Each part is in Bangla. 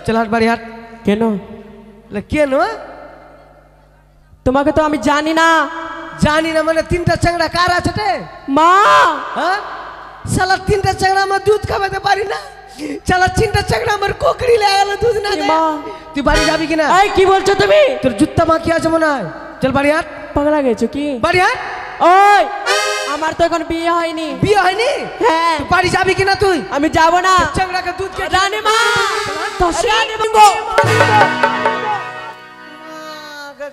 चल हाट बाड़ी हाट কেন কেন তোমাকে তো আমি জানি না জানি না মানে তিনটা চ্যাংড়া কার আছে রে মা হ্যাঁ শালা তিনটা চ্যাংড়া আমার দুধ খাওয়াতে পারি না শালা তিনটা চ্যাংড়া আমার কোকড়ি লাগালো দুধ না দে তুই বাড়ি যাবি কিনা এই কি বলছো তুমি তোর জুত্তা বাকি আছে মনে হয় চল বাড়ি হাট পাগলা গেছো কি বাড়ি হাট ওই আমার তো এখন বিয়ে হয়নি বিয়ে হয়নি হ্যাঁ তুই বাড়ি যাবি কিনা তুই আমি যাব না চ্যাংড়াকে দুধ কে রানী মা রানী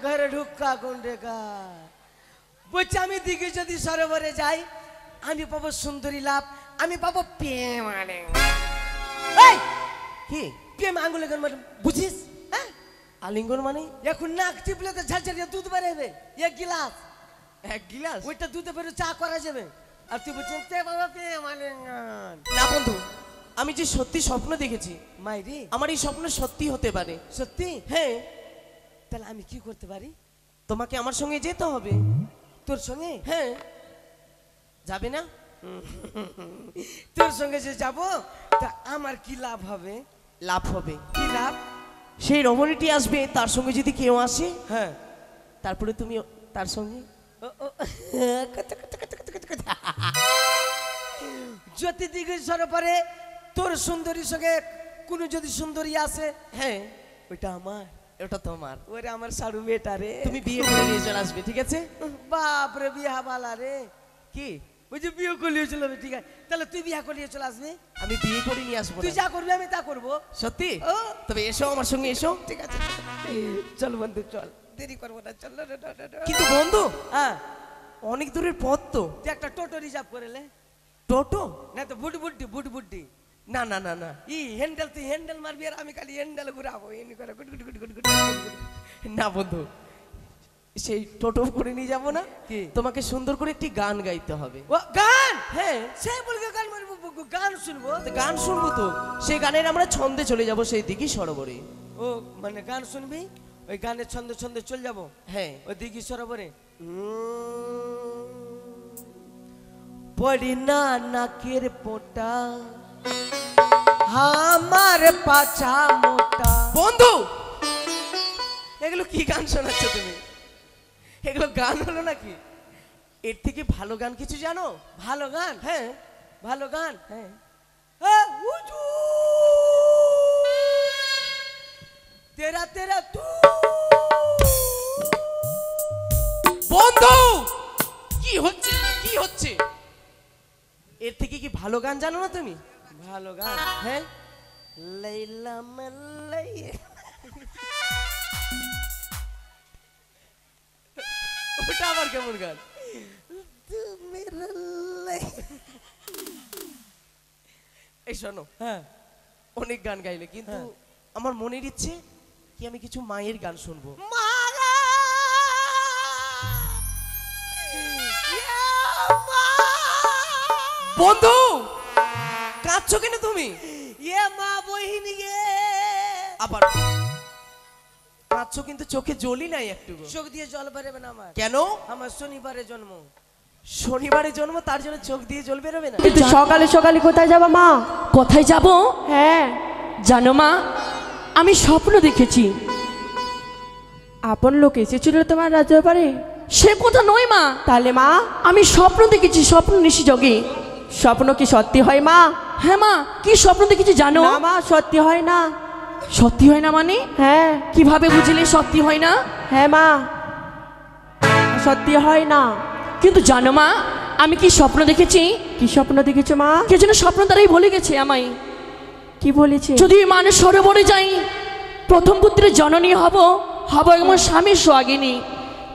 ঘরে ঢুকা কোন রেখা বলছি আমি দিকে যদি সরোবরে যাই আমি পাবো সুন্দরী লাভ আমি পাবো প্রেম এই কি প্রেম আঙ্গুলে মানে বুঝিস হ্যাঁ আলিঙ্গন মানে এখন নাক টিপলে তো ঝালঝালিয়ে দুধ বেরোবে এক গিলাস ওইটা দুধে বেরো চা করা যাবে আর তুই বলছিস তে বাবা প্রেম আলিঙ্গন না বন্ধু আমি যে সত্যি স্বপ্ন দেখেছি মাইরি আমার এই স্বপ্ন সত্যি হতে পারে সত্যি হ্যাঁ তাহলে আমি কি করতে পারি তোমাকে আমার সঙ্গে যেতে হবে তোর সঙ্গে হ্যাঁ যাবে না তোর সঙ্গে যে যাব তা আমার কি লাভ হবে লাভ হবে কি লাভ সেই রমণীটি আসবে তার সঙ্গে যদি কেউ আসে হ্যাঁ তারপরে তুমি তার সঙ্গে জ্যোতি দিকে সরোবরে তোর সুন্দরীর সঙ্গে কোনো যদি সুন্দরী আসে হ্যাঁ ওইটা আমার ওটা তোমার ওরে আমার সাড়ু মেয়েটা রে তুমি বিয়ে করে নিয়ে চলে আসবে ঠিক আছে বাপ রে বিয়া বালা রে কি ওই যে বিয়ে করলিয়ে চলে আসবে ঠিক আছে তাহলে তুই বিয়া করলিয়ে চলে আসবি আমি বিয়ে করে নিয়ে আসবো তুই না। যা করবি আমি তা করবো সত্যি ও। তবে এসো আমার সঙ্গে এসো ঠিক আছে চল বন্ধু চল দেরি করবো না চল কিন্তু বন্ধু হ্যাঁ অনেক দূরের পথ তো তুই একটা টোটো রিজার্ভ করে লে টোটো না তো বুট বুড্ডি না না না না ই হ্যান্ডেল তুই হ্যান্ডেল মারবি আর আমি খালি হ্যান্ডেল ঘুরাবো এনি করে good good good good good না বন্ধু সেই টোটো করে নিয়ে যাবো না কি? তোমাকে সুন্দর করে একটি গান গাইতে হবে ও গান হ্যাঁ সেই বলকে গান মারবো গান শুনবো তো গান শুনবো তো সেই গানের আমরা ছন্দে চলে যাব সেই দিঘি সরোবরে ও মানে গান শুনবি ওই গানের ছন্দে ছন্দে চলে যাবো হ্যাঁ ওই দিঘি সরোবরে পড়ি না নাকের পোটা আমার পাছা মোটা বন্ধু এগুলো কি গান শোনাচ্ছ তুমি এগুলো গান হলো নাকি এর থেকে ভালো গান কিছু জানো ভালো গান হ্যাঁ ভালো গান হ্যাঁ তেরা তেরা তু বন্ধু কি হচ্ছে কি হচ্ছে এর থেকে কি ভালো গান জানো না তুমি ভালো গান হ্যাঁ লাইলা মাল্লাই ওটা আবার কেমন গান এই শোনো হ্যাঁ অনেক গান গাইলে কিন্তু হ্যাঁ। আমার মনের ইচ্ছে কি আমি কিছু মায়ের গান শুনবো বন্ধু কাঁদছো কেন তুমি ইয়ে মা বহিনী গে আবার কাঁদছো কিন্তু চোখে জলই নাই একটু চোখ দিয়ে জল বেরোবে না আমার কেন আমার শনিবারে জন্ম শনিবারে জন্ম তার জন্য চোখ দিয়ে জল বেরোবে না কিন্তু সকালে সকালে কোথায় যাবা মা কোথায় যাব হ্যাঁ জানো মা আমি স্বপ্ন দেখেছি আপন লোক এসেছিল তোমার রাজবাড়ি সে কথা নয় মা তাহলে মা আমি স্বপ্ন দেখেছি স্বপ্ন নিশি জগে স্বপ্ন কি সত্যি হয় মা হ্যাঁ মা কি স্বপ্ন দেখেছি জানো না মা সত্যি হয় না সত্যি হয় না মানে হ্যাঁ কিভাবে বুঝলে সত্যি হয় না হ্যাঁ মা সত্যি হয় না কিন্তু জানো মা আমি কি স্বপ্ন দেখেছি কি স্বপ্ন দেখেছো মা কে যেন স্বপ্ন দ্বারাই বলে গেছে আমায় কি বলেছে যদি মানুষ সরোবরে যাই প্রথম পুত্রের জননী হব হব আমার স্বামীর সোহাগিনী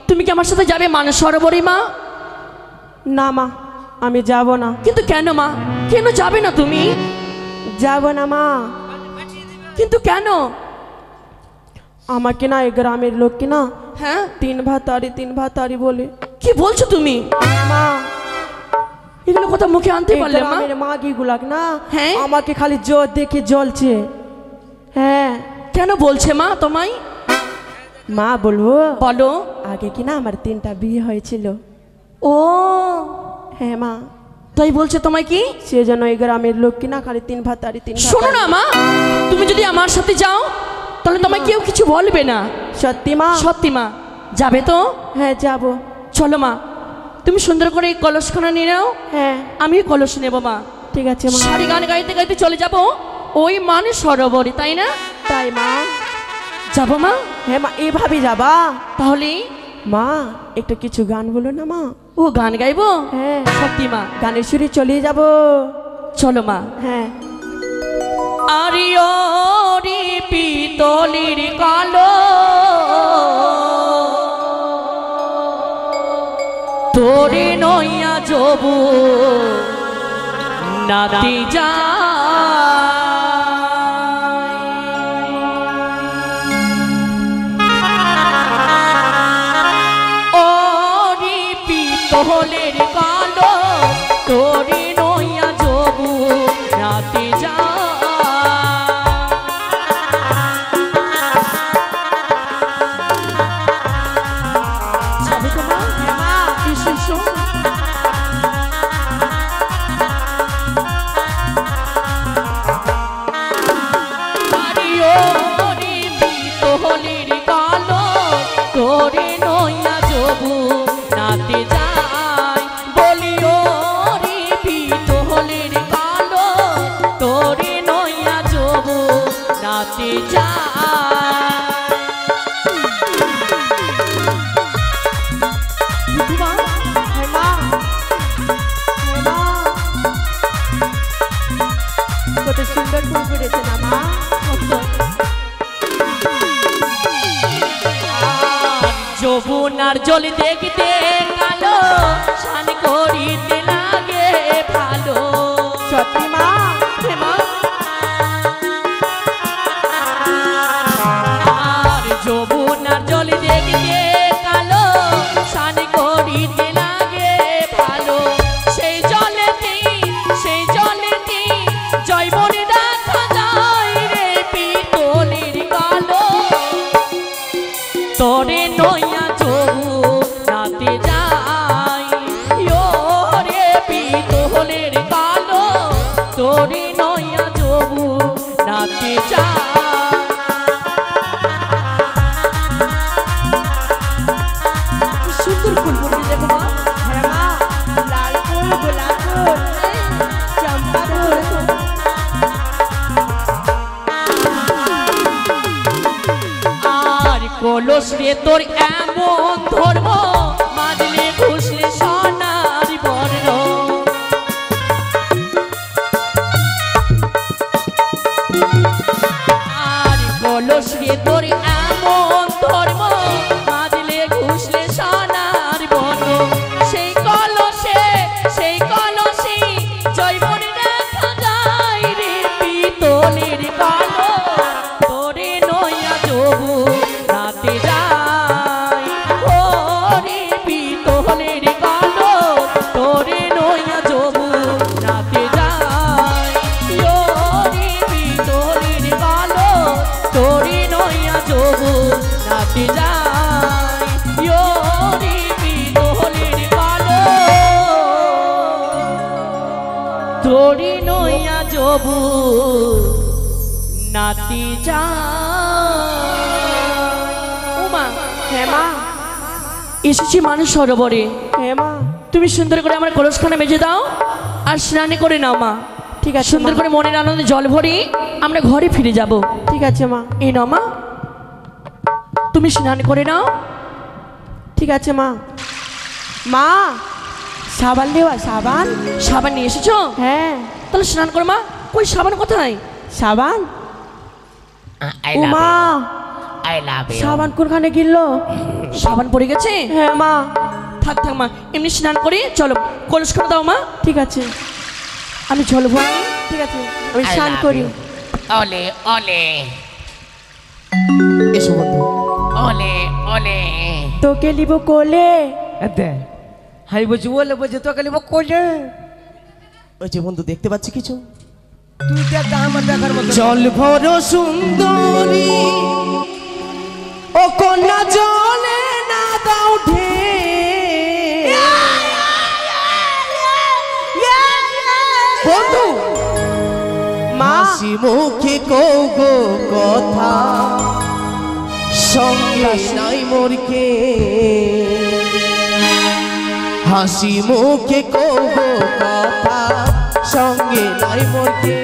তুমি কি আমার সাথে যাবে মানুষ সরোবরে মা না মা আমি যাব না কিন্তু কেন মা কেন যাবে না তুমি যাব না মা কিন্তু কেন আমাকে না এই গ্রামের লোককে না হ্যাঁ তিন ভাতারি বলে কি বলছো তুমি মা এগুলো কথা মুখে আনতে এই পারলে মা গ্রামের মাগি গুলাক না হ্যাঁ? আমাকে খালি জোর দেখে জ্বলছে হ্যাঁ কেন বলছে মা তোমায় মা বলবো বলো আগে কি না আমার 3টা বিয়ে হয়েছিল ও হ্যাঁ মা তাই বলছে তোমায় কি? সে যেন এই গ্রামের লোক কিনা খালি 3 ভাতারি 3 শোনো না মা, তুমি যদি আমার সাথে যাও তাহলে তোমায় কেউ কিছু বলবে না। সত্যি মা? সত্যি মা। যাবে তো? হ্যাঁ যাব। চলো মা, তুমি সুন্দর করে এই কলসখানা নিয়ে নাও, হ্যাঁ আমি কলস নেব মা। ঠিক আছে মা। সারি গান গাইতে গাইতে চলে যাব ওই মানে সরোবরে, তাই না? তাই মা। যাবো মা? হ্যাঁ মা। এইভাবে যাবা? তাহলে মা একটু কিছু গান বলো না মা। ও গান গাইবো? হ্যাঁ সত্যি মা? গানের সুরে চলে যাব। চলো মা। হ্যাঁ। আরিয়রি পিতলির কালো তোরে নইয়া যাবো নাতি যা ওরি পিতলের কালো তোরে নইয়া যাবো নাতি যা তোরে নইয়া যাবো নাতে যাই বলিও রে পিতলের কালো তোরে নইয়া যাবো নাতে কত সুন্দর ফুল ফুটেছে না মা? যমুনার জল দেখতে কালো শান করিতে লাগে ভালো। সত্যি মা? মা আর যমুনার জল দেখতে কালো শান করিতে লাগে ভালো। সেই জলেতে জয়বন দেখা যায় রে পিতলের কালো তোরে নইয়া যাবো নাতে যাই ও রে পিতলের কালো তোরে নইয়া যাবো নাতে যাই। সুন্দর ফুল ফুটে দেখো মা। হ্যাঁ মা। লাল ফুল, গোলাপ ফুল, চম্পা ফুল। আর কলস রে তোর এমন ধর্ম মাজলে ঘুষলে সোনার বর্ণ। আর কলস রে তোর এমন ধর্ম মাজলে ঘুষলে সোনার বর্ণ। সেই কলসে জয়বন দেখা যায় রে পিতলের কালো তোরে নইয়া যাবো নাতে যাই ও রে পিতলের কালো তোরে নইয়া যাবো নাতে যাই ও রে পিতলের কালো তোরে নইয়া যাবো নাতে যাই ও রে পিতলের কালো তোরে নইয়া যাবো নাতি যা। উমা। হ্যাঁ মা। এসেছি মানুষ সরোবরে, হ্যাঁ মা। তুমি সুন্দর করে আমার কলসখানা মেজে দাও আর স্নান করে নাও মা। ঠিক আছে সুন্দর মা। করে মনের আনন্দে জল ভরি আমরা ঘরে ফিরে যাব। ঠিক আছে মা। এই নাও মা, তুমি স্নান করে নাও। ঠিক আছে মা। মা সাবান দেওয়া? সাবান? সাবান নিয়ে এসেছো? হ্যাঁ। তাহলে স্নান করো মা। কই সাবান কোথায়? সাবান? I ও love মা, you. I love you. সাবান কোনখানে গিললো? সাবান পড়ে গেছে? হ্যাঁ মা। থাক মা, এমনি স্নান করি। চলো কলসখানা দাও মা। ঠিক আছে। আমি জল ভরি। ঠিক আছে, আমি I স্নান love করি। you. Ole, ole. এসো বন্ধু। ole, ole. তোকে লিব কোলে। এতে হাই বলছি বলে বলছে তোকে লিব কোলে। ওই যে বন্ধু দেখতে পাচ্ছি কিছু? তুই দেখ আমার দেখার মতো। জল ভর সুন্দরী ও কন্যা জলে না দাও ঢে হাসি মুখে কৌগো কথা সঙ্গে নাই মোরকে হাসি মুখে কৌগো কথা সঙ্গে নাই মোরকে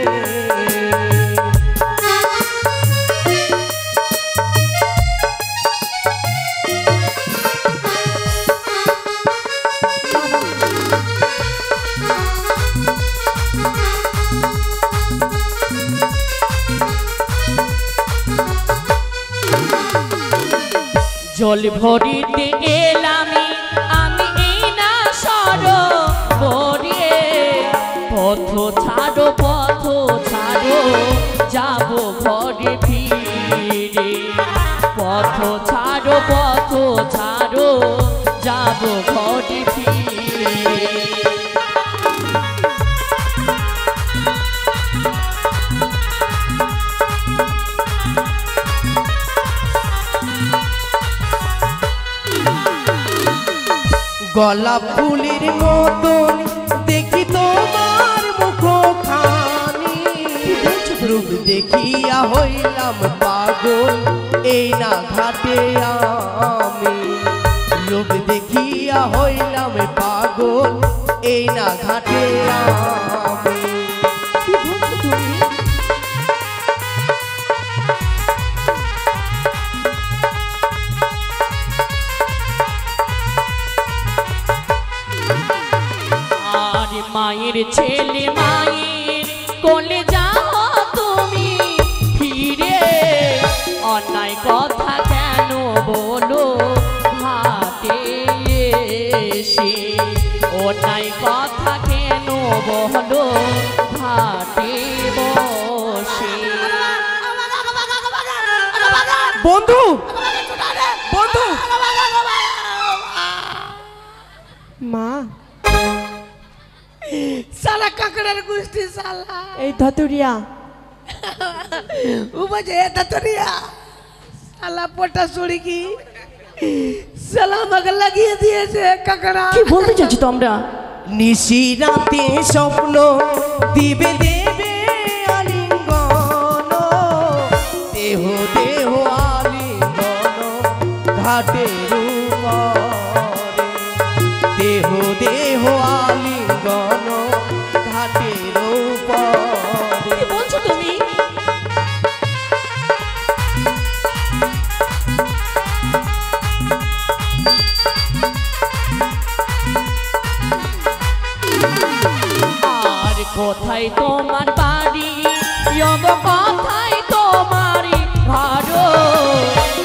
জল ভরিতে গেলাম আমি এই না সরোবরে পথ ছাড়ো যাব ঘরে ফিরে পথ ছাড়ো যাব ঘরে ফিরে গোলাপ ফুলের মতন দেখি তোমার মুখখানি রূপ দেখিয়া হইলাম পাগল এই না ঘাটে আমি রূপ দেখিয়া হইলাম পাগল এই না ঘাটে আমি মায়ের ছেলে মায়ের কোলে যাও তুমি ফিরে অন্যায় কথা কেন বলো ঘাটে এসে অন্যায় কথা কেন বলো ঘাটে বসে বন্ধু বন্ধু মা साला ककड़र गुस्ती साला এই ধতুরিয়া उबजे धतरिया साला पोटा सुड़ी की साला मग लगी दिए से ककड़ा কি বলতে চাচ্ছি তোমরা নিশি রাতে স্বপ্ন দিবে দেবে আলিঙ্গন দেহ দেহ আলিঙ্গন ঘাটের উপরে দেহ দেহ আলিঙ্গন ঘাটের উপরে কি বলছো তুমি আর কোথায় তোমার বাড়ি কোথায় তোমার ঘর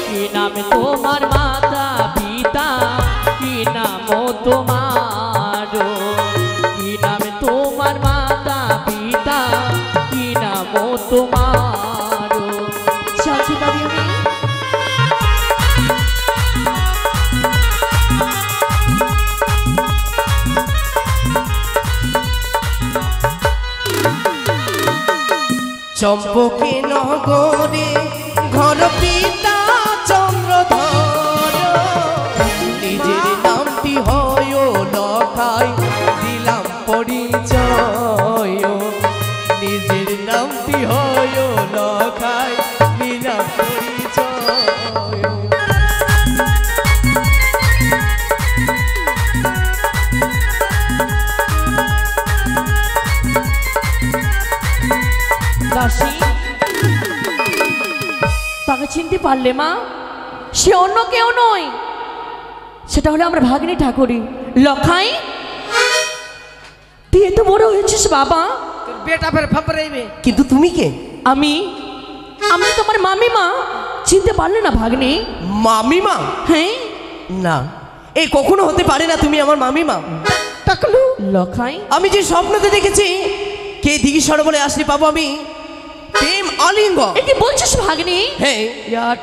কি নাম তোমার মাতা পিতা কি নাম তোমার কি নাম তোমার মাতা পিতা কি নাম তোমার সাথী বাড়ি আমি চম্পকে নগরে ঘর পিতা চন্দ্রধর নিজের নামটি হয় লখাই দিলাম পরিচয় নিজের নামটি হয় লখাই দিলাম পরিচয় দাসী তাকে চিনতে পারলে মা সে অন্য কেউ নয় সেটা হলো আমার ভাগ্নি ঠাকুরি লখাই তুই এত বড় হয়েছিস বাবা তোর বেটা ফের ফাপড়াইবে কিন্তু তুমি কে আমি আমি তোমার মামিমা চিনতে পারলে না ভাগ্নি মামিমা হ্যাঁ না এই কখনো হতে পারে না তুমি আমার মামিমা টাকলু লখাই আমি যে স্বপ্নতে দেখেছি কে দিঘি সরোবরে আসলে পাবো আমি প্রেম আলিঙ্গ এ কি বলছিস ভাগ্নি হ্যাঁ यार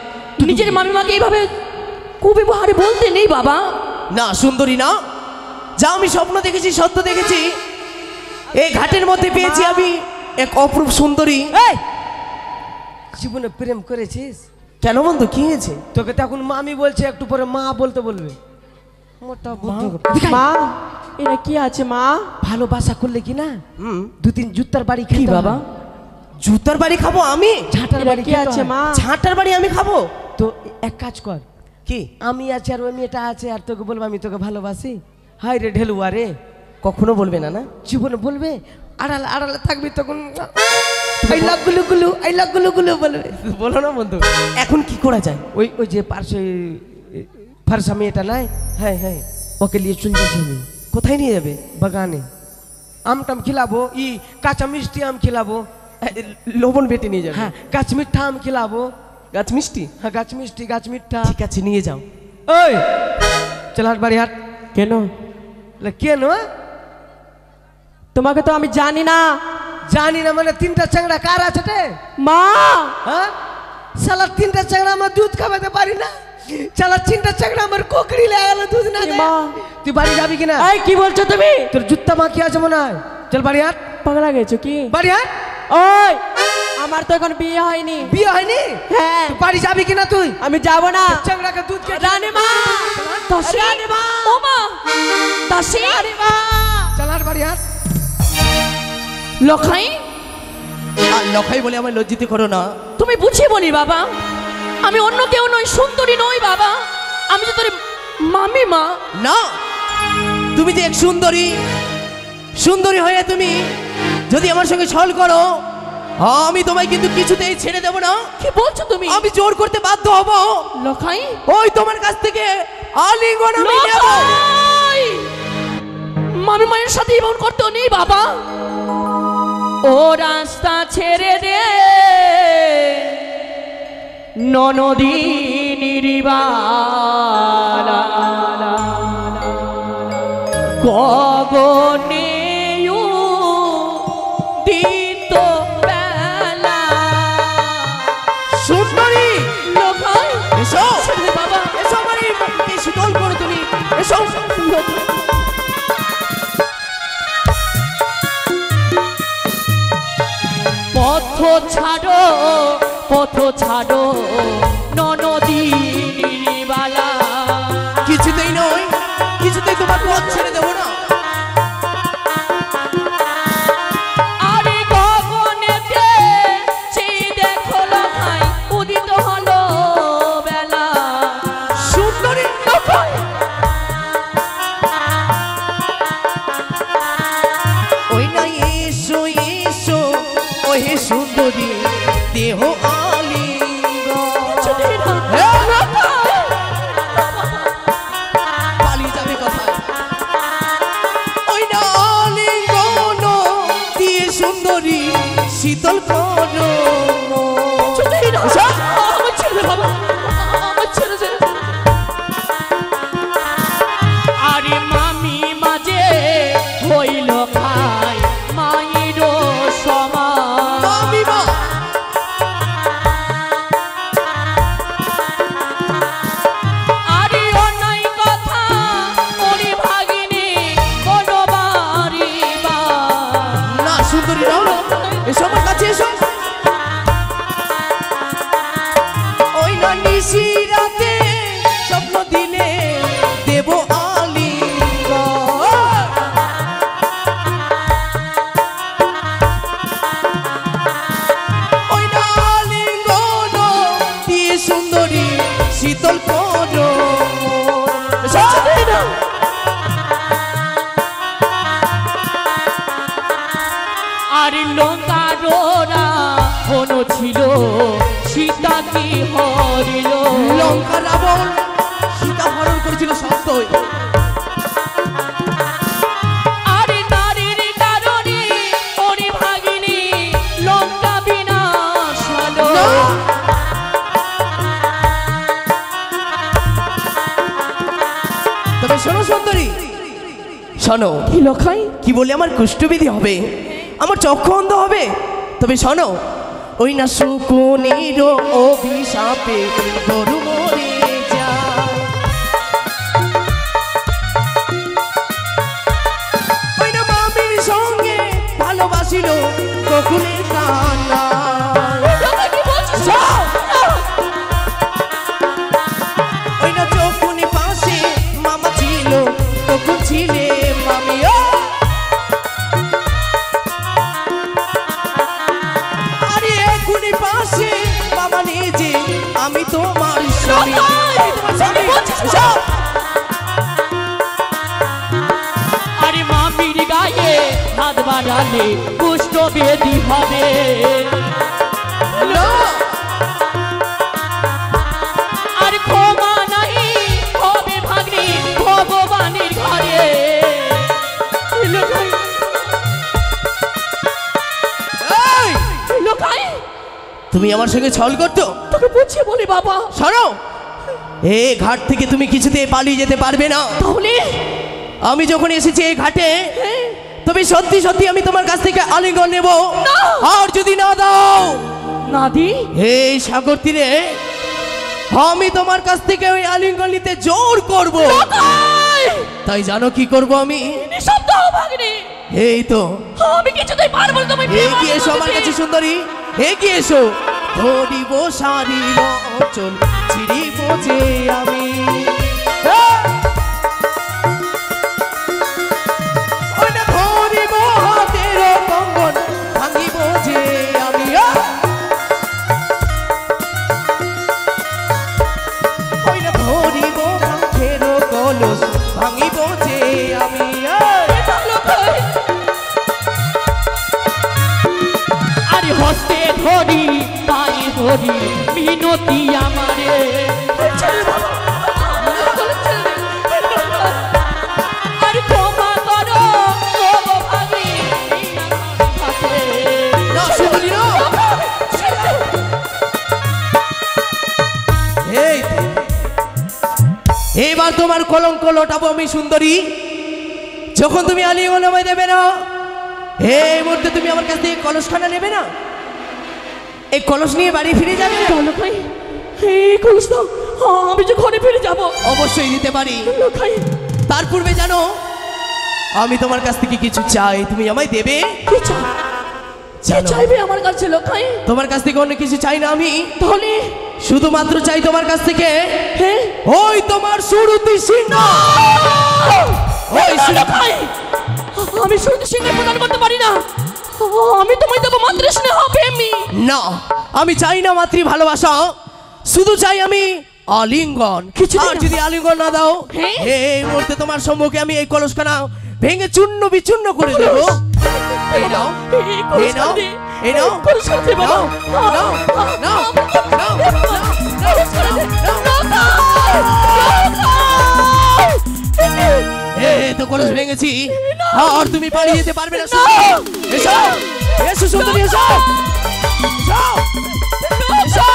নিজের মামিমাকে এইভাবে কুব্যবহারে বলতে নেই বাবা না সুন্দরী না যা আমি স্বপ্ন দেখেছি সত্য দেখেছি এই ঘাটের মধ্যে পেয়েছি আমি এক অপরূপ সুন্দরী এই জীবনে প্রেম করেছিস কেন বন্ধু কি হয়েছে তোকে তো এখন মামি বলছে একটু পরে মা বলতে বলবে মোটা বুদ্ধি মা এরা কি আছে মা ভালোবাসা করলে কি না হুম দু তিন জুতার বাড়ি কি খেতে বাবা হয়। জুতার বাড়ি খাবো আমি? ঝাঁটার বাড়ি কি আছে মা? ঝাঁটার বাড়ি আমি খাবো? তো এক কাজ কর, কি? আমি আছি আর ওই মেয়েটা আছে, আর তোকে বলবো আমি তোকে ভালোবাসি। হাই রে ঢেলুয়া রে, কখনো বলবে না? না জীবনে বলবে। আড়ালে আড়ালে থাকবি তখন আই লাভ গুলু গুলু, আই লাভ গুলু গুলু বলবে। বলো না বন্ধু। এখন কি করা যায়? ওই ওই যে পার্শ্বে ফারসা মেয়েটা নাই, হ্যাঁ হ্যাঁ, ওকে নিয়ে চলে যাচ্ছি আমি কোথায় নিয়ে যাবে? বাগানে। আম টাম খিলাবো, কাঁচা মিষ্টি আম খিলাবো। লবণ বেটে নিয়ে যাবে? হ্যাঁ, গাছ মিঠা আম খিলাবো। গাছ মিষ্টি? হ্যাঁ, গাছ মিষ্টি, গাছ মিঠা। ঠিক আছে, নিয়ে যাও। ওই চল হাট বাড়ি হাট। কেন? কেন? তোমাকে তো আমি জানি না। জানি না মানে তিনটা চাংড়া কার আছে রে? মা হ্যাঁ, সালা তিনটা চাংড়া আমার দুধ খাওয়াতে পারি না, সালা তিনটা চাংড়া আমার কোকড়ি লাগালো দুধ না দেয়। মা। তুই বাড়ি যাবি কিনা? এই কি বলছো তুমি? তোর জুত্তা মাখি আছে মনে হয়। চল বাড়ি হাট, পাগলা গেছো কি? বাড়ি হাট। ওই আমার তো এখন বিয়ে হয়নি। বিয়ে হয়নি? হ্যাঁ। তুই বাড়ি যাবি কিনা তুই? আমি যাব না। চাংড়াকে দুধ খেয়ে রানী মা, দাসী, রানী মা, ও মা, দাসী, রানী মা। চল হাট বাড়ি হাট। লখাই, আর লখাই বলে আমার লজ্জিত করো না। তুমি বুঝিয়ে বলি বাবা, আমি অন্য কেউ নই, সুন্দরী নই বাবা, আমি তো তোর মামি মা। না, তুমি যে এক সুন্দরী, সুন্দরী হয়ে তুমি যদি আমার সঙ্গে ছল করো, আমি তোমায় কিন্তু কিছুতেই ছেড়ে দেব না। কি বলছো তুমি? আমি জোর করতে বাধ্য হব। লখাই, ওই তোমার কাছ থেকে আলিঙ্গন আমি নেব। লখাই, মামি মায়ের সাথে এমন করতে নেই বাবা। ও রাস্তা ছেড়ে দে ননদী নিরিবালা, গগনে দিত বেলা। সুন্দরী, লখাই, এসো ছেড়ে দে বাবা। এসো, আমার এই বুককে শীতল করো তুমি। এসো। পথ ছাড়ো, পথ ছাড়ো ননদী নিরিবালা। কিছুতেই নয়, কিছুতেই তোমার পথ ছেড়ে দেবো না। আরে গগনেতে চেয়ে দেখো লখাই, উদিত হলো বেলা। সুন্দরী, লখাই, ওই না এসো এসো, ওই হে সুন্দরী দেহ আলিঙ্গন। ছুটি না। হ্যাঁ। লখাই, পালিয়ে যাবে কোথায়? ওই না আলিঙ্গন দিয়ে সুন্দরী শীতল করো। ছুটি না। আমার ছেড়ে দে বাবা, আমার ছেড়ে দে। আরে মামি মাঝে হইল খাই মায়ের সমান। মামি মা, আরে অন্যায় কথা ওরে ভাগিনি কোনো বাড়ি বা। না সুন্দরী নাও, এসো আমার কাছে এসো। ওই না নিশি রাতে স্বপ্ন দিলে দেব আলিঙ্গন। ওই না আলিঙ্গন দিয়ে সুন্দরী শীতল করো। এসো। আর লঙ্কারোরা হনো ছিল সীতা কি হরিল। লঙ্কা রাবণ সীতা হরণ করেছিল সত্যই। আরে নারীর কারণে ওরে ভাগিনি লঙ্কা বিনাশ হলো। না। তবে শোনো সুন্দরী, শোনো। কি লখাই? কি বলে আমার কুষ্ঠবিধি হবে, আমার চক্ষু অন্ধ হবে? তবে শোনো, ওই না শুকুনির অভিশাপে গরু মরে যায়। ওই না মামির সঙ্গে ভালোবাসিল গোকুলের কানা। লখাই, কি বলছিস? ওই না যখনই পাশে মামা ছিল তখন ছিলে মামি। আমি তোমার স্বামী। আমি তোমার স্বামী। এসো। আরে মামির গায়ে হাত বাড়ালে কুষ্ঠ বেদি হবে। না। আর ক্ষমা নাই হবে ভাগ্নি ভগবানের ঘরে। লোকাই এই, লোকাই তুমি আমার সঙ্গে ছল করতো? তোকে বুঝিয়ে বলি বাবা। সরো, এই ঘাট থেকে তুমি কিছুতে পালিয়ে যেতে পারবে না। তাহলে আমি যখন এসেছি এই ঘাটে, তবে সত্যি সত্যি আমি তোমার কাছ থেকে আলিঙ্গন নেব। আর যদি না দাও, না দি এই সাগর তীরে আমি তোমার কাছ থেকে ওই আলিঙ্গন নিতে জোর করব। তাই জানো কি করব আমি? নিঃশব্দ হও ভাগ্নি। এই তো আমি কিছুতেই পারবো না তোমায় এগিয়ে এসো আমার কাছে সুন্দরী, এগিয়ে এসো। ধরিব শাড়ির অঞ্চল ছিড়িব যে আমি। ওই না ধরিব হাতের কঙ্গন ভাঙিব যে আমি। ওই না ধরিব কাঠের কলস ভাঙিব যে আমি। আরে হস্তে ধরি পায়ে ধরি মিনতি আমারে। আরে ক্ষমা করো ও ভাগ্নি। না সুন্দরী না। এই তো। এবার তোমার কলঙ্ক লোটাবো আমি সুন্দরী। যখন তুমি আলিঙ্গন আমায় দেবে না, এই মুহূর্তে তুমি আমার কাছ থেকে কলসখানা নেবে না, এই কলস নিয়ে বাড়ি ফিরে যাবে না? লোকাই এই কলস দাও, আমি যে ঘরে ফিরে যাবো। অবশ্যই দিতে পারি। লোকাই তার পূর্বে জানো আমি তোমার কাছ থেকে কিছু চাই, তুমি আমায় দেবে? কি চাই? কি জানো, চাইবে আমার কাছে লোকাই? তোমার কাছ থেকে অন্য কিছু চাই না আমি, তাহলে শুধুমাত্র চাই তোমার কাছ থেকে হ্যাঁ ওই তোমার সুরতি সিংহ। ওই লোকাই আমি শুধু সিংহের প্রদান করতে পারি না। আমি তোমায় দেবো মাতৃ স্নেহ প্রেমী। না, আমি চাই না মাতৃ ভালোবাসা, শুধু চাই আমি আলিঙ্গন। কিছুতেই আর না। যদি আলিঙ্গন না দাও, হ্যাঁ? এই মুহূর্তে তোমার সম্মুখে আমি এই কলসখানা ভেঙে চূর্ণ বিচূর্ণ করে দেবো। এই নাও, এই নাও, এই নাও, নাও, নাও, নাও, নাও, এই তো কলস ভেঙেছি, আর তুমি পালিয়ে যেতে পারবে না। এসো, এসো সুন্দরী, এসো, এসো, এসো।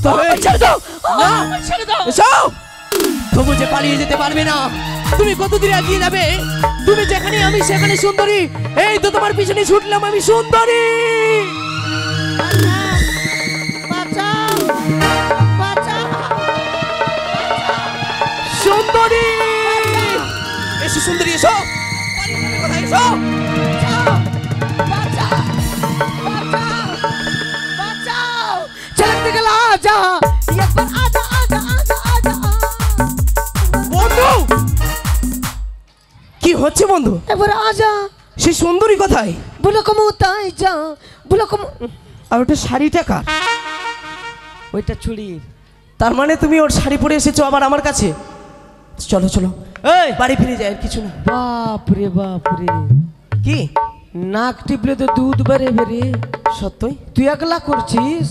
তবে ছেড়ে দাও, না, ছেড়ে দাও। এসো। তবু যে পালিয়ে যেতে পারবে না। তুমি কত দূরে এগিয়ে যাবে? তুমি যেখানে আমি সেখানে সুন্দরী। এই তো তোমার পিছনে ছুটলাম আমি সুন্দরী। সুন্দরী, এসো সুন্দরী, এসো। পালিয়ে যাবে কোথায়? এসো। चलते गला आजा ये पर आजा आजा आजा आजा বন্ধু, কি হচ্ছে বন্ধু? এবার আজা সেই সুন্দরী কোথায়? বলো কম তাই যা বলো কম। আর ওটা শাড়িটা কার? ওইটা চুড়ির। তার মানে তুমি ওর শাড়ি পরে এসেছো আবার আমার কাছে? চলো চলো, এই বাড়ি ফিরে যাই, আর কিছু না। বাপ রে বাপ রে, কি নাক টিপলে তো দুধ বেরে বেরে। সত্যই? তুই একলা করছিস?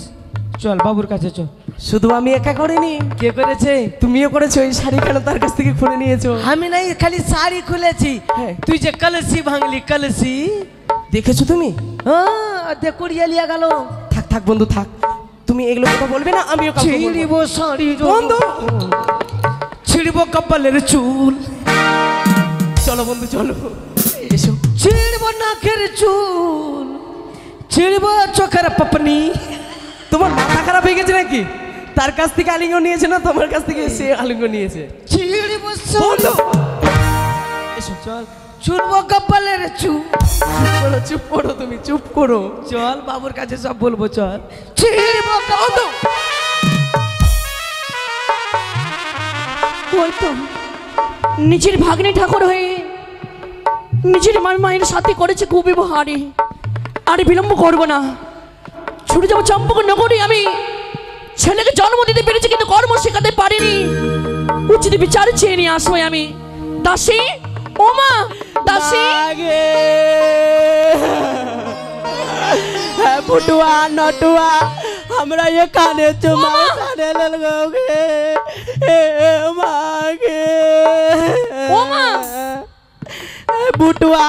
চল বাবুর কাছে চল। শুধু আমি একা করিনি, কে করেছে? তুমিও করেছো। এই শাড়ি কেন তার কাছ থেকে খুলে নিয়েছো? আমি নাই খালি শাড়ি খুলেছি। হ্যাঁ। তুই যে কলসি ভাঙলি কলসি, দেখেছো তুমি? হ্যাঁ দেখ কুড়িয়ে লিয়া গেল। থাক থাক বন্ধু থাক, তুমি এগুলো কথা বলবে না, আমিও কাউকে বলবো না। ছিড়িব শাড়ি বন্ধু, ছিড়িব কপালের চুল, চলো বন্ধু চলো, এসো। ছিড়িব নাকের চুল, ছিড়িব চোখের পাপনি। তোমার মাথা খারাপ হয়ে গেছে নাকি? তার কাছ থেকে আলিঙ্গন নিয়েছে না তোমার কাছ থেকে সে আলিঙ্গন নিয়েছে? ছিড়িব বন্ধু, এসো চল ছুটবো কপালের চুপ। চুপ করো তুমি, চুপ করো। চল বাবুর কাছে সব বলবো, চল। ছিড়বো কপাল। ওই তো নিজের ভাগ্নে ঠাকুর হয়ে নিজের মায়ের সাথে করেছে কুবিবহারে। আর বিলম্ব করবো না, ছুটে যাবো চম্পক নগরে। আমি ছেলেকে জন্ম দিতে পেরেছি কিন্তু কর্ম শেখাতে পারিনি। উচিত বিচার চেয়ে নিয়ে আসবো আমি। দাসী, ও মা দাসী। বুটুয়া নটুয়া আমরা এখানে চুমা সারে লগোগে মাগে। ও মা, বুটুয়া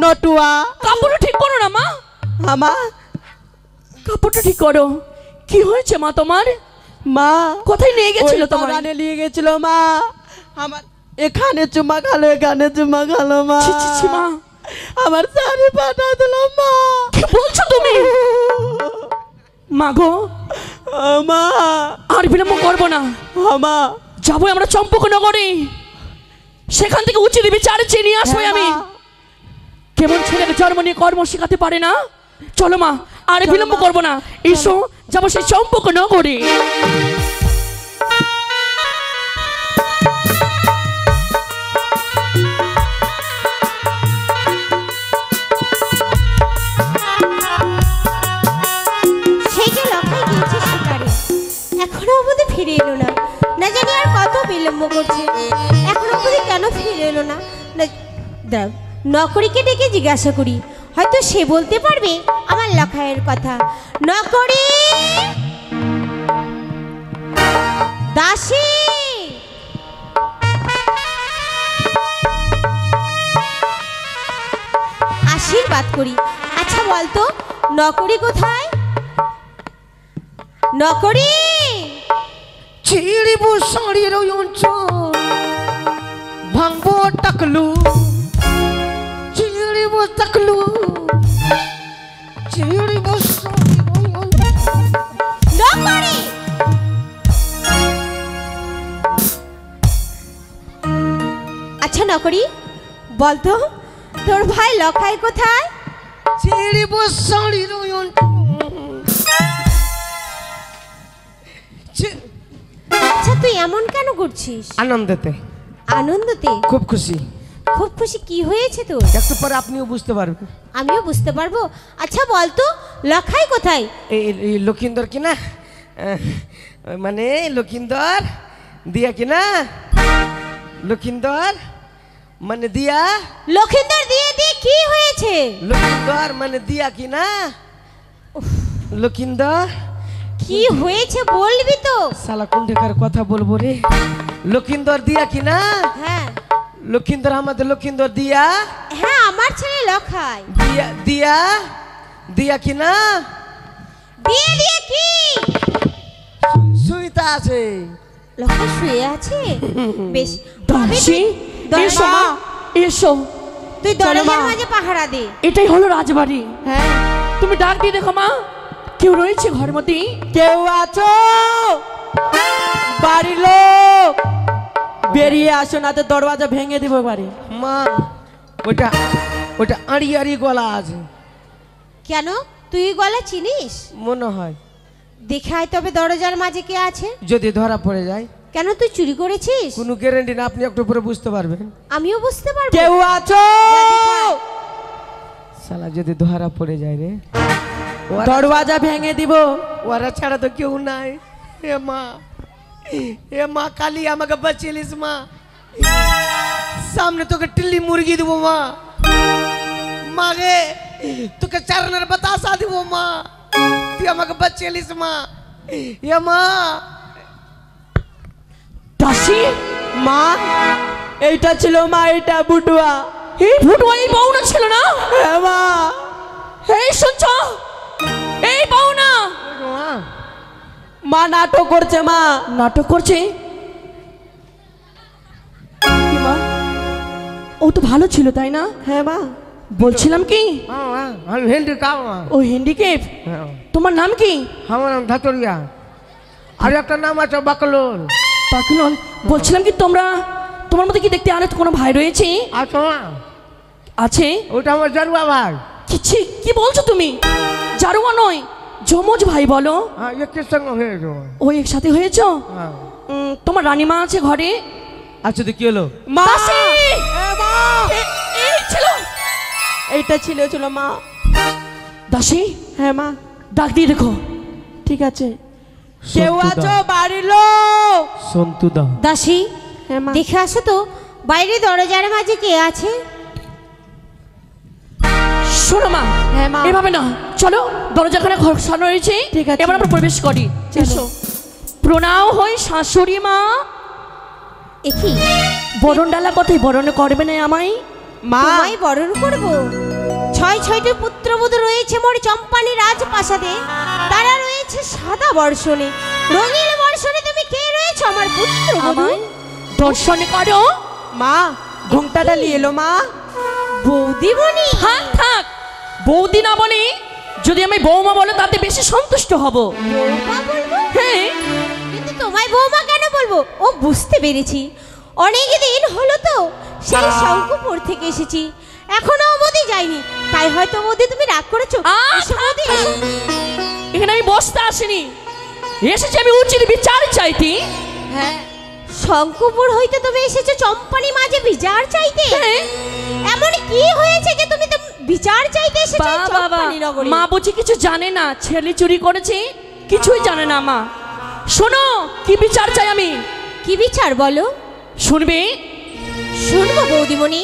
নটুয়া কাপড়টা ঠিক করো না মা। আমা কাপড়টা ঠিক করো। কি হয়েছে মা তোমার? মা কোথায় নিয়ে গেছিল তোমার? দোকানে নিয়ে গেছিল মা। আমার এখানে চুমা খালো, এখানে চুমা খালো মা। ছি ছি ছি মা, আমার শাড়ি পাঠা দিল মা। কি বলছো তুমি? মা গো, মা আর বিলম্ব করবো না, মা যাবো আমরা চম্পক নগরে। সেখান থেকে উচিত বিচার চেয়ে নিয়ে আসবো আমি। কেমন ছেলেকে জন্ম নিয়ে কর্ম শেখাতে পারে না। চলো মা, আর বিলম্ব করবো না, এসো যাবো সেই চম্পক নগরে। এখনো অবধি ফিরে এলো না, না জানি আর কত বিলম্ব করছে। এখনো অবধি কেন ফিরে এলো না? দাও নকরিকে ডেকে জিজ্ঞাসা করি, হয়তো সে বলতে পারবে আমার লখাইয়ের কথা। নকরি, দাসী, আশীর্বাদ করি। আচ্ছা বলতো নকরি কোথায়? নকরি, ছিড়বো শাড়ির ওই অঞ্চল, ভাঙবো টাকলু, ছিড়বো টাকলু, ছিড়বো শাড়ির ওই অঞ্চল। নকরি, আচ্ছা নকরি বলতো তোর ভাই লখাই কোথায়? ছিড়বো শাড়ির ওই অঞ্চল। আচ্ছা তুই এমন কেন করছিস? আনন্দতে, আনন্দতে? খুব খুশি। খুব খুশি? কি হয়েছে তোর? একটু পরে আপনিও বুঝতে পারবেন। আমিও বুঝতে পারবো। আচ্ছা বলতো লখাই কোথায়? এই লক্ষিন্দর কিনা, মানে লক্ষিন্দর দিয়া কিনা, লক্ষিন্দর মানে দিয়া, লক্ষিন্দর দিয়ে দিয়ে কি হয়েছে? লক্ষিন্দর মানে দিয়া কিনা, লক্ষিন্দর কি হয়েছে বলবি তো? শালা কোন ঢেকার কথা বলবো রে। লক্ষিন্দর দিয়া কিনা? হ্যাঁ লক্ষিন্দর, আমাদের লক্ষিন্দর দিয়া। হ্যাঁ আমার ছেলে লখাই। দিয়া দিয়া দিয়া কিনা? দিয়ে দিয়ে কি? সুইতা আছে। লখাই শুয়ে আছে? বেশ, দাসী, এসো মা, এসো। তুই দরজার মাঝে পাহারা দে। এটাই হলো রাজবাড়ি। হ্যাঁ তুমি ডাক দিয়ে দেখো মা, কেউ রয়েছে ঘরের মধ্যে? কেউ আছো? বাড়ির লোক বেরিয়ে আসো, না তো দরওয়াজা ভেঙে দিব বাড়ি। মা ওটা ওটা আড়ি আড়ি গলা আছে। কেন তুই গলা চিনিস? মনে হয়। দেখে আয় তবে দরজার মাঝে কে আছে। যদি ধরা পড়ে যায়? কেন তুই চুরি করেছিস? কোনো গ্যারান্টি না, আপনি একটু পরে বুঝতে পারবেন। আমিও বুঝতে পারবো। কেউ আছো? যা দেখে আয়। শালা যদি ধরা পড়ে যায় রে, দরওয়াজা ভেঙে দিব। ওরা ছাড়া তো কেউ নাই। এ মা, এ মা কালী আমাকে বাঁচিয়েলিস মা। সামনে তোকে টিল্লি মুরগি দিব মা। মা রে তোকে চারনের বাতাসা দিব মা। তুই আমাকে বাঁচিয়েলিস মা। এ মা। দাসী, মা এইটা ছিল মা, এটা বুটুয়া। এই ফুটুয়া এই বউনা ছিল না? হ্যাঁ মা। এই শুনছ, এই বউনা মা নাটক করছে মা। নাটক করছে? কি মা, ও তো ভালো ছিল তাই না? হ্যাঁ মা। বলছিলাম কি, আমি হিন্দি কাও মা। ও হ্যান্ডিক্যাপ। তোমার নাম কি? আমার নাম ধাতরিয়া, আর একটা নাম আছে বাকলোল। পাকলন। বলছিলাম কি তোমার মধ্যে কি দেখতে আর কোনো ভাই রয়েছে? আচ্ছা মা, আছে? ওটা আমার জারুয়া ভাই। কি বলছো তুমি? জারুয়া নয়, যমজ ভাই বলো। হ্যাঁ, একের সঙ্গে হয়েছে। ও একসাথে হয়েছো? হ্যাঁ। তোমার রানীমা আছে ঘরে? আচ্ছা তো কি হলো? মা দাসী! এই ছিল, এইটা ছিল মা। দাসী হ্যাঁ মা, ডাক দিয়ে দেখো। ঠিক আছে। কেউ আছো বাড়ির লোক? সন্তুদা। দাসী, হ্যাঁ মা। দেখে আসো তো বাইরে দরজার মাঝে কে আছে। শোনো মা, হ্যাঁ মা। এভাবে না, চলো দরজাখানে ঘর সাজানো রয়েছে, ঠিক আছে। এবার আমরা প্রবেশ করি। চলো। এসো। প্রণাম হই শাশুড়ি মা। একই বরণ ডালা কথাই বরণ করবে না আমায়? মা তোমায় বরণ করব। 6টি পুত্রবধূ রয়েছে মোর চম্পানি রাজপ্রাসাদে। তারা রয়েছে সাদা বর্ষণে, রঙিন বর্ষণে। তুমি কে রয়েছে আমার পুত্রবধূ? আমায় দর্শন করো। মা ঘুমটাটা নিয়ে এলো মা। বৌদিমণি। থাক থাক, বৌদি না বলি, যদি আমি বৌমা বলো তাতে বেশি সন্তুষ্ট হব। বৌমা বলবো? হ্যাঁ। কিন্তু তোমায় বৌমা কেন বলবো? ও বুঝতে পেরেছি, অনেক দিন হলো তো সেই শঙ্করপুর থেকে এসেছি, এখনো অবধি যাইনি, তাই হয়তো বৌদি তুমি রাগ করেছো। এসো বৌদি, এসো। এখানে আমি বসতে আসিনি, এসেছি আমি উচিত বিচার চাইতে। হ্যাঁ, শঙ্করপুর হইতে তুমি এসেছো চম্পানি মাঝে বিচার চাইতে? হ্যাঁ। এমন কি হয়েছে যে তুমি তো বিচার চাইতে এসেছো বাবা, চম্পানি নগরে? মা বুঝি কিছু জানে না, ছেলে চুরি করেছে, কিছুই জানে না মা। শোনো, কি বিচার চাই আমি। কি বিচার বলো? শুনবে? শুনবো বৌদিমণি।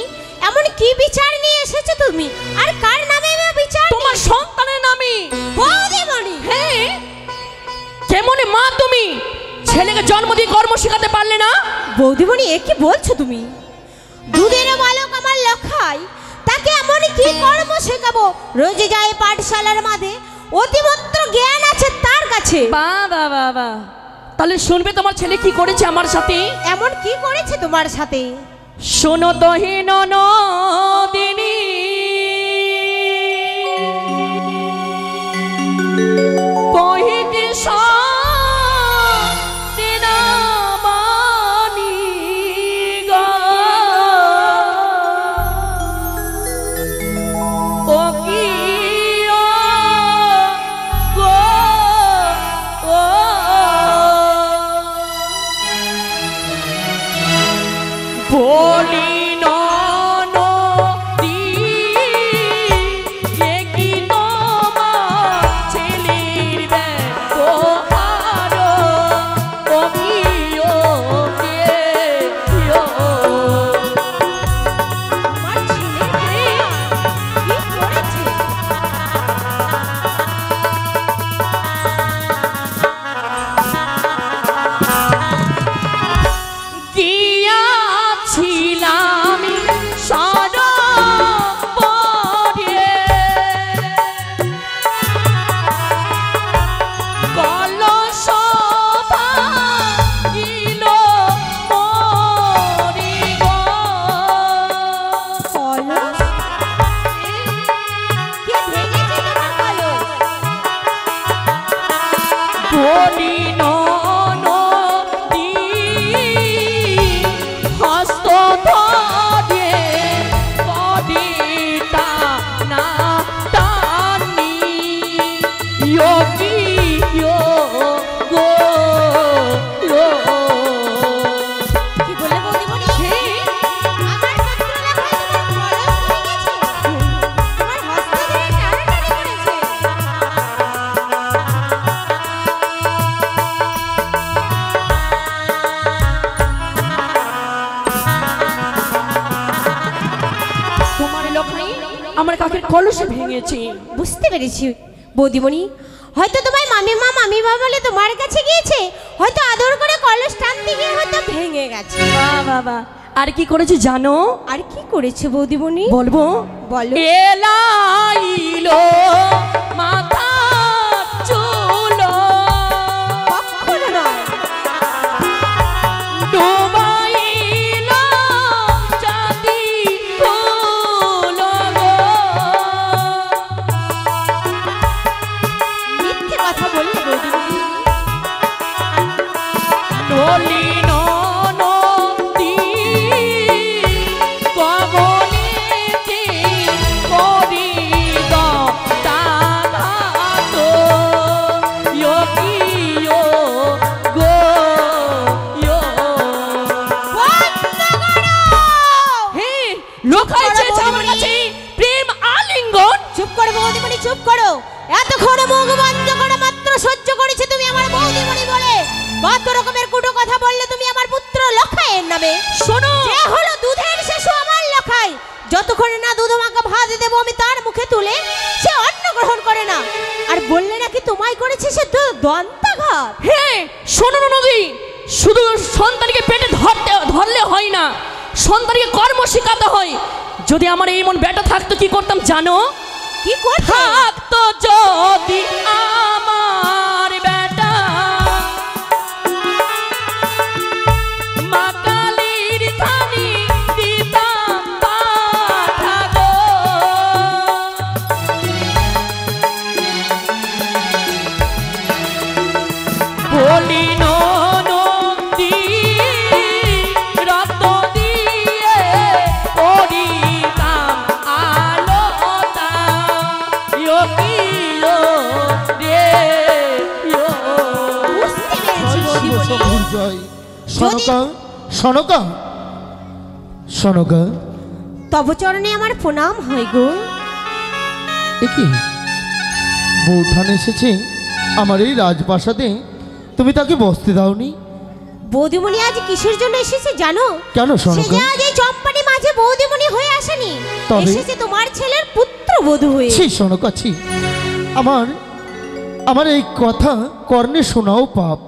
এমন কি বিচার নিয়ে এসেছো তুমি, আর কার নামে বিচার? তোমার সন্তানের নামে। বৌদিমণি। হ্যাঁ। কেমন মা তুমি, ছেলেকে জন্ম দিয়ে কর্ম শেখাতে পারলে না? বৌদিমণি, এ কি বলছো তুমি? দুধের বালক আমার লখাই, তাকে এমন কি কর্ম শেখাবো? রোজ যায় পাঠশালার মাঝে, অতিমাত্র জ্ঞান আছে তার কাছে। বাবা বাবা, তাহলে শুনবে তোমার ছেলে কি করেছে আমার সাথে? এমন কি করেছে তোমার সাথে? শোনো তো হীন নদিনী, কহিতে সদিনামানি গো, ও কি ও গো, ও বলি আমার ছেলে কি করেছে? গিয়াছিলাম সরোবরে, কলস ভাঙিল মোরি গো। কলস? কে ভেঙেছে তোমার কলস? বলি নদী হস্ত ধরে কদিটা না টানি যোগী গো। কি বলে বৌদিমণি? আমার পুত্র লখাই তোমার কলস ভেঙেছে, তোমার হস্ত ধরে টানাটানি করেছে। তোমার লখাই আমার কাকের কলসে ভেঙেছে। বুঝতে পেরেছি বৌদিমণি, হয়তো তোমায় মামিমা মামিমা বলে তোমার কাছে গিয়েছে, হয়তো আদর করে কলস টানতে গিয়ে হয়তো ভেঙে গেছে। বাবা, আর কি করেছে জানো? আর কি করেছে বৌদিমণি? বলবো? বলো। এলাইলো মাথা চুল কখনো নয়। ডুবাইলো চাঁদি ফুল গো। মিথ্যে কথা বললে বৌদিমণি। নলিন নদী গগনেতে যতক্ষণে না দুধ মাখা ভাত দেবো আমি তার মুখে তুলে, সে অন্ন গ্রহণ করে না। আর বললে নাকি তোমায় করেছে সে দন্তাঘাত। হ্যাঁ, শোনো নদী, শুধু সন্তানকে পেটে ধরলে হয় না, সন্তানকে কর্ম শেখাতে হয়। যদি আমার এই মন বেটা থাকতো কি করতাম জানো? কি করতে? থাকতো যদি আমার বেটা মা কালীর থানি দিতাম পাঠা গো। বলি নদী রক্ত দিয়ে পড়িতাম আলোতা ইয়ো কিলো রে ইয়ো। বুঝতে পেরেছি শিবনী। শম্ভুর জয়। সনকা, সনকা, সনকা, তব চরণে আমার প্রণাম হয় গো। এ কি বৌঠান এসেছে আমার এই রাজপ্রাসাদে, তুমি তাকে বসতে দাওনি? বৌদিমণি আজ কিসের জন্য এসেছে জানো? কেন সে সনকা? যে আজ এই চম্পাটি মাঝে বৌদিমণি হয়ে আসেনি, তবে? এসেছে তোমার ছেলের পুত্রবধূ হয়ে। ছি সনকা, ছি। আমার আমার এই কথা কর্ণে শোনাও পাপ।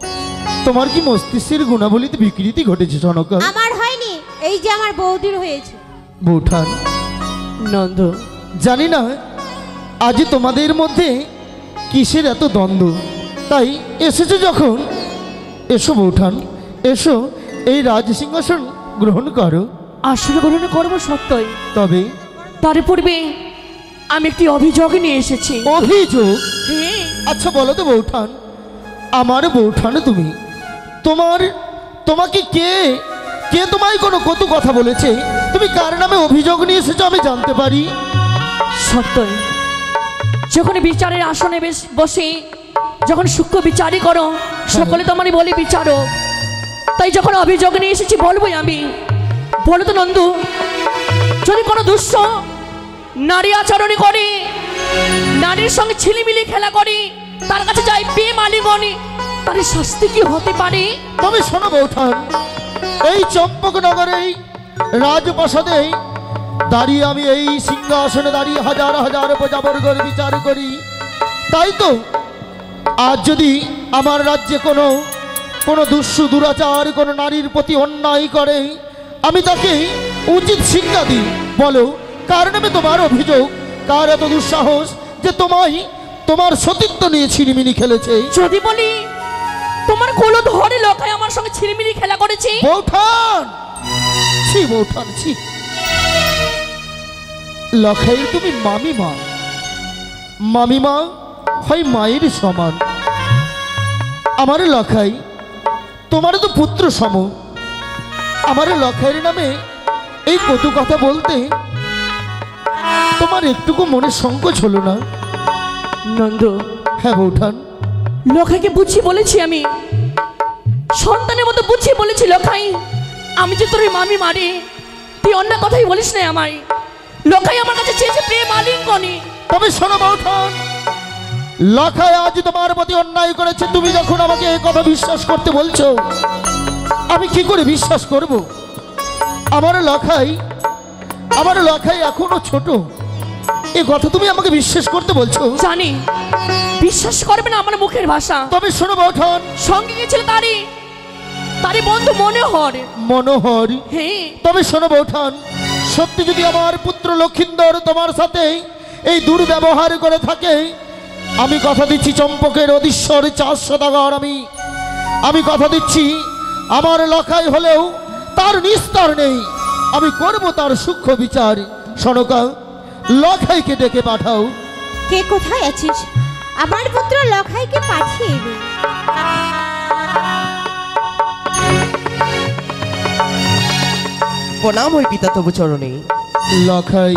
তোমার কি মস্তিষ্কের গুণাবলীতে বিকৃতি ঘটেছে সনকা? আমার হয়নি, এই যে আমার বৌদির হয়েছে। বৌঠান, নন্দ, জানি না আজ তোমাদের মধ্যে কিসের এত দ্বন্দ্ব, তাই এসেছো যখন, এসো বৌঠান, এসো এই রাজসিংহাসন গ্রহণ করো। আসলে গ্রহণ করবো সত্যই, তবে তার পূর্বে আমি একটি অভিযোগ নিয়ে এসেছি। অভিযোগ? হ্যাঁ, আচ্ছা বলো তো বৌঠান, আমার বৌঠান তুমি, তোমাকে কে কে তোমায় কোনো কটু কথা বলেছে? তুমি কার নামে অভিযোগ নিয়ে এসেছো আমি জানতে পারি? সত্যই, যখন বিচারের আসনে বসে যখন সূক্ষ্ম বিচারই করো, সকলে তো আমারই বলি বিচারক, তাই যখন অভিযোগ নিয়ে এসেছি বলবোই আমি। বলো তো নন্দু, যদি কোনো দুষ্ট নারী আচরণ করে, নারীর সঙ্গে ছিলিমিলি খেলা করে, তার কাছে যাই প্রেম আলিঙ্গনে, তার শাস্তি কি হতে পারে? তবে শোনো বৌঠান, এই চম্পকনগরে রাজপ্রাসাদে দাঁড়িয়ে আমি এই সিংহাসনে দাঁড়িয়ে হাজার হাজার প্রজাবর্গের বিচার করি, তাই তো আজ যদি আমার রাজ্যে কোনো দুঃসু দুরাচার কোনো নারীর প্রতি অন্যায় করে, আমি তাকে উচিত শিক্ষা দিই। বলো কার নামে তোমার অভিযোগ? কার এত দুঃসাহস যে তোমার সতীত্ব নিয়ে ছিনিমিনি খেলেছে? যদি বলি তোমার কোলো ধরে লোকায় আমার সঙ্গে ছিলিমিলি খেলা করেছে। বৌঠান, ছি বৌঠান, ছি। লখাইয়ের তুমি মামিমা, মামিমা হয় মায়ের সমান। আমার লখাই তোমার তো পুত্র সম। আমার লখাইয়ের নামে এই কটু কথা বলতে তোমার একটুকু মনে সংকোচ হলো না? নন্দ, হ্যাঁ বৌঠান, লোকাইকে বুঝিয়ে বলেছি আমি, সন্তানের মতো বুঝিয়ে বলেছি লোকাই, আমি যে তোর মামি মারি, তুই অন্য কথাই বলিস না আমায়। লোকাই আমার কাছে চেয়েছে প্রেম আলিঙ্গনে। তবে শোনো বৌঠান, লখাই আজ তোমার প্রতি অন্যায় করেছে, তুমি যখন আমাকে এই কথা বিশ্বাস করতে বলছো, আমি কি করে বিশ্বাস করব? আমার লখাই এখনো ছোট, এই কথা তুমি আমাকে বিশ্বাস করতে বলছো? জানি বিশ্বাস করবে না আমার মুখের ভাষা। তবে শোনো বৌঠান, সঙ্গে গেছিল তারই বন্ধু মনোহর। হ্যাঁ, তবে শোনো বৌঠান, সত্যি যদি আমার পুত্র লক্ষিন্দর তোমার সাথে এই দুর্ব্যবহার করে থাকে, আমি কথা দিচ্ছি চম্পকের অধীশ্বর 4 সদাগর আমি কথা দিচ্ছি, আমার লখাই হলেও তার নিস্তার নেই, আমি করব তার সূক্ষ্ম বিচার। সনকা, লখাইকে ডেকে পাঠাও। কে কোথায় আছিস? আমার পুত্র লখাইকে পাঠিয়ে দে। প্রণাম হই পিতা তবু চরণে। লখাই,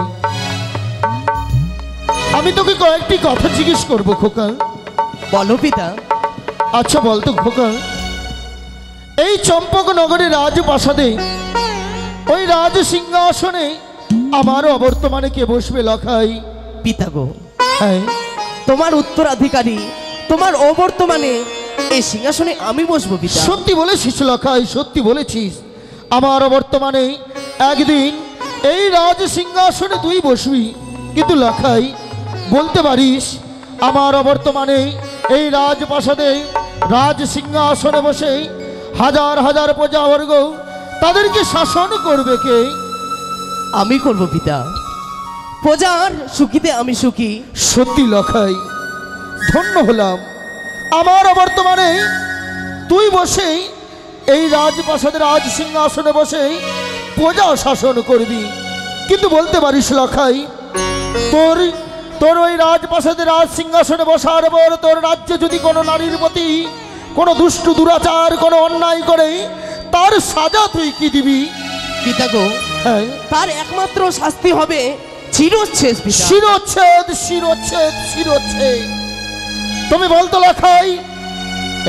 আমি তোকে কয়েকটি কথা জিজ্ঞেস করবো খোকা। বলো পিতা। আচ্ছা বলতো খোকা, এই চম্পকনগরের রাজপ্রাসাদে ওই রাজ সিংহাসনে আমার অবর্তমানে কে বসবে লখাই? পিতা গো, হ্যাঁ, তোমার উত্তরাধিকারী, তোমার অবর্তমানে এই সিংহাসনে আমি বসবো পিতা। সত্যি বলেছিস লখাই, সত্যি বলেছিস। আমার অবর্তমানে একদিন এই রাজ সিংহাসনে তুই বসবি, কিন্তু লখাই বলতে পারিস আমার অবর্তমানে এই রাজপ্রাসাদে রাজ সিংহাসনে বসে হাজার হাজার প্রজাবর্গ তাদেরকে শাসন করবে কে? আমি করব পিতা, প্রজার সুখীতে আমি সুখী। সত্যি লখাই, ধন্য হলাম। আমার অবর্তমানে তুই বসে এই রাজপ্রাসাদে রাজ সিংহাসনে বসে প্রজা শাসন করবি, কিন্তু বলতে পারিস লখাই তোর তোর ওই রাজপ্রাসাদে রাজ সিংহাসনে বসার পর তোর রাজ্যে যদি কোনো নারীর প্রতি কোনো দুষ্টু দুরাচার কোনো অন্যায় করে তার সাজা তুই কি দিবি? পিতা গো, হ্যাঁ, তার একমাত্র শাস্তি হবে চিরচ্ছেদ পিতা। শিরোচ্ছেদ, শিরোচ্ছেদ, শিরোচ্ছেদ। তুমি বলতো লখাই,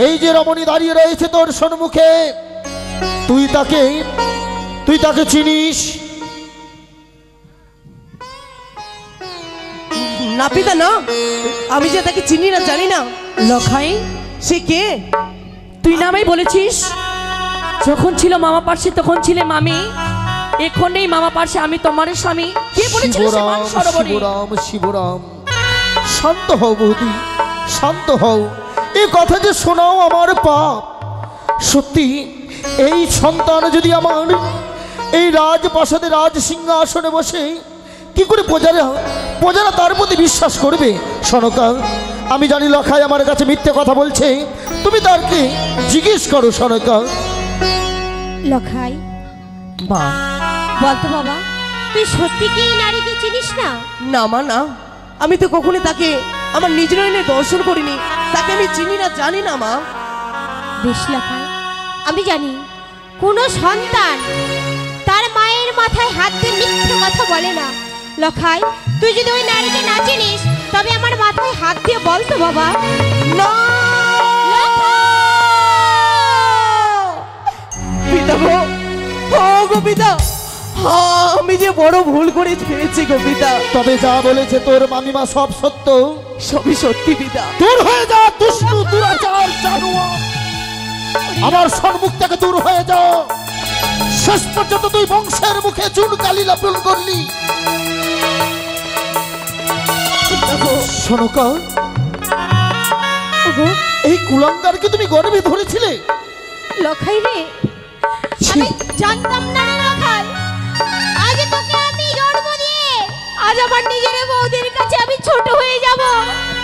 এই যে রমণী দাঁড়িয়ে রয়েছে তোর সম্মুখে, তুই তাকে চিনিস? না পিতা না, আমি যে তাকে চিনি না, জানি না। লখাই, সে কে? তুই নামেই বলেছিস। যখন ছিল মামা পার্শ্বে তখন ছিলে মামি, এখন নেই মামা পার্শ্বে আমি তোমার স্বামী। কে বলেছিল সে মান শিবরাম, সরোবরে? শিবরাম, শিবরাম। শান্ত হও বৌদি, শান্ত হও। এই কথা যে শোনাও আমার পাপ। সত্যি এই সন্তান যদি আমার এই রাজপ্রাসাদে রাজ সিংহাসনে বসে কি করে প্রজারা তার প্রতি বিশ্বাস করবে? সনকা, আমি জানি লখাই আমার কাছে মিথ্যে কথা বলছে, তুমি তারকে জিজ্ঞেস করো। সনকা, লখাই মা, বলতো বাবা, তুই সত্যি কি এই নারীকে চিনিস না? না মা না, আমি তো কখনো তাকে আমার নিজের নয়নে দর্শন করিনি, তাকে আমি চিনি না, জানি না মা। বেশ লখাই, আমি জানি কোনো সন্তান তার মায়ের মাথায় হাত দিয়ে মিথ্যে কথা বলে না। লখাই, তুই যদি ওই নারীকে না চিনিস তবে আমার মাথায় হাত দিয়ে বলতো বাবা। না পিতা গো, ও গো পিতা, আমি যে বড় ভুল করে ফেলেছি গো পিতা। তবে যা বলেছে তোর মামিমা সব সত্য? সবই সত্যি পিতা। দূর হয়ে যা দুষ্টু দুরাচার জানোয়ার, আমার সম্মুখ থেকে দূর হয়ে যা। শেষ পর্যন্ত তুই বংশের মুখে চুন কালি লাপন করলি। শোনকা, এই কুলাঙ্গারকে তুমি গর্বে ধরেছিলে? লখাই রে, আমি জানতাম না রে লখাই। আজ তোকে আমি জন্ম দিয়ে আজ আমার নিজের বউদের কাছে আমি ছোট হয়ে যাব।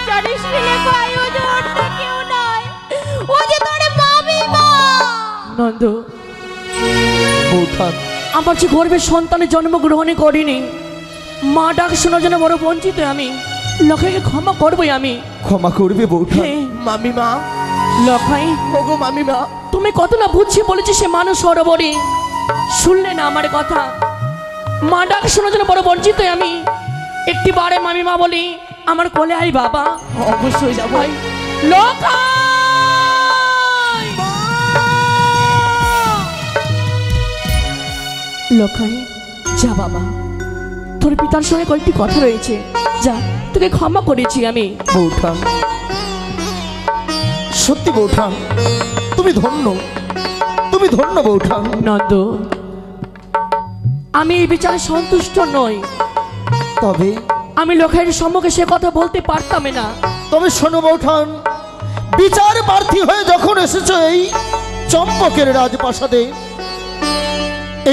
জানিস রে লখাই, ও যে অন্য কেউ নয়, ও যে তোর মামিমা। নন্দ, বৌঠান, আমার যে গর্ভের সন্তানের জন্মগ্রহণই করিনি, মা ডাক শোনার জন্য বড় বঞ্চিত আমি। লখাইকে ক্ষমা করবোই আমি। ক্ষমা করবে বৌঠান? হ্যাঁ মামিমা, লখাই, ও গো মামিমা, তুমি কত না বুঝছি বলেছি সে মানুষ সরোবরে, শুনলে না আমার কথা। মা ডাক শোনার জন্য বড় বঞ্চিত আমি। একটি বারে মামিমা বলি আমার কোলে আই বাবা। অবশ্যই যাবো। লখাই, লখাই, যা বাবা, তোর পিতার সঙ্গে কয়েকটি কথা রয়েছে, যা, তোকে ক্ষমা করেছি আমি। বৌঠান, সত্যি বৌঠান, তুমি ধন্য, তুমি ধন্য বৌঠান। নন্দ, আমি এই বিচারে সন্তুষ্ট নই। তবে আমি লখাইয়ের সম্মুখে সে কথা বলতে পারতাম না। তবে শোনো বৌঠান, বিচার প্রার্থী হয়ে যখন এসেছো এই চম্পকের রাজপ্রাসাদে,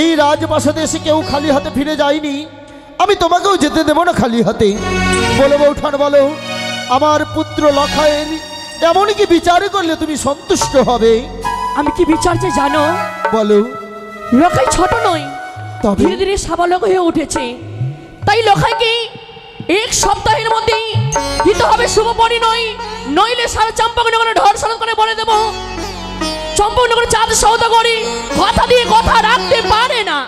এই রাজপ্রাসাদে এসে কেউ খালি হাতে ফিরে যায়নি, আমি তোমাকেও যেতে দেবো না খালি হাতে। বলো বৌঠান, বলো আমার পুত্র লখাইয়ের এমন কি বিচার করলে তুমি সন্তুষ্ট হবে? আমি কি বিচার চাই জানো? বলো। লখাই ছোট নই, তবে ধীরে ধীরে সাবালক হয়ে উঠেছে। তাই লখাইকে এক সপ্তাহের মধ্যেই দিতে হবে শুভ পরিণয়, নইলে সারা চম্পকনগরে ধর্ষণ করে বলে দেব চম্পকনগরে চাঁদ সৌদাগরি কথা দিয়ে কথা রাখতে পারে না।